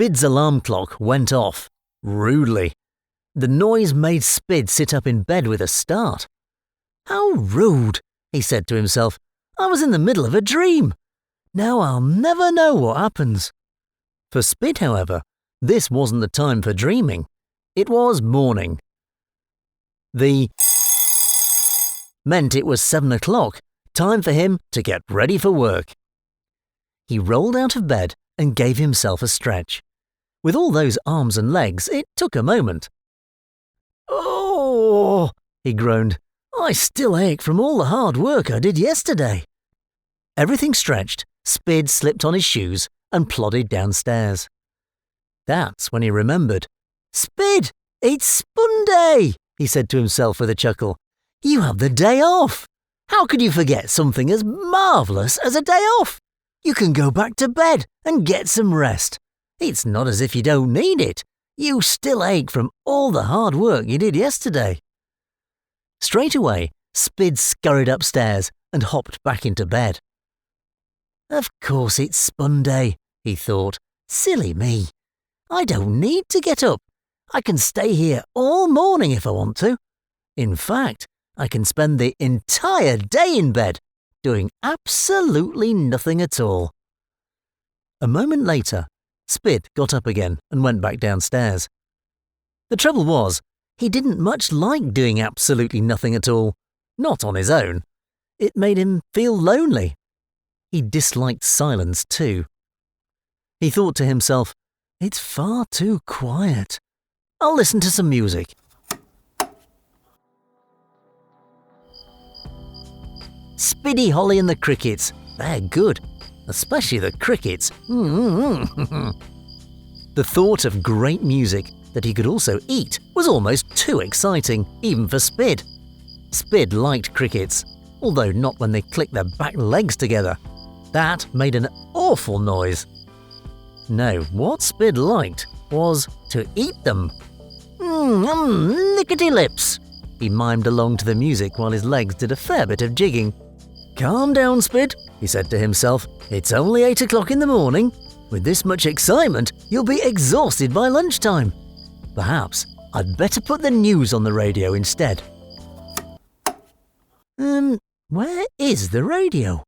Spid's alarm clock went off, rudely. The noise made Spid sit up in bed with a start. "How rude," he said to himself. "I was in the middle of a dream. Now I'll never know what happens." For Spid, however, this wasn't the time for dreaming. It was morning. The meant it was 7 o'clock, time for him to get ready for work. He rolled out of bed and gave himself a stretch. With all those arms and legs, it took a moment. "Oh," he groaned, "I still ache from all the hard work I did yesterday." Everything stretched, Spid slipped on his shoes and plodded downstairs. That's when he remembered. "Spid, it's Spun Day," he said to himself with a chuckle. "You have the day off. How could you forget something as marvellous as a day off? You can go back to bed and get some rest. It's not as if you don't need it. You still ache from all the hard work you did yesterday." Straight away, Spid scurried upstairs and hopped back into bed. "Of course it's Spun Day," he thought. "Silly me. I don't need to get up. I can stay here all morning if I want to. In fact, I can spend the entire day in bed, doing absolutely nothing at all." A moment later, Spid got up again and went back downstairs. The trouble was, he didn't much like doing absolutely nothing at all, not on his own. It made him feel lonely. He disliked silence too. He thought to himself, "It's far too quiet. I'll listen to some music." Spiddy Holly and the Crickets, they're good, especially the crickets. The thought of great music that he could also eat was almost too exciting, even for Spid. Spid liked crickets, although not when they clicked their back legs together. That made an awful noise. No, what Spid liked was to eat them. Lickety lips, he mimed along to the music while his legs did a fair bit of jigging. "Calm down, Spid," he said to himself. "It's only 8 o'clock in the morning. With this much excitement, you'll be exhausted by lunchtime. Perhaps I'd better put the news on the radio instead." Where is the radio?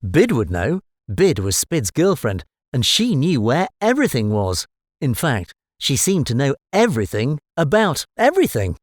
Bid would know. Bid was Spid's girlfriend, and she knew where everything was. In fact, she seemed to know everything about everything.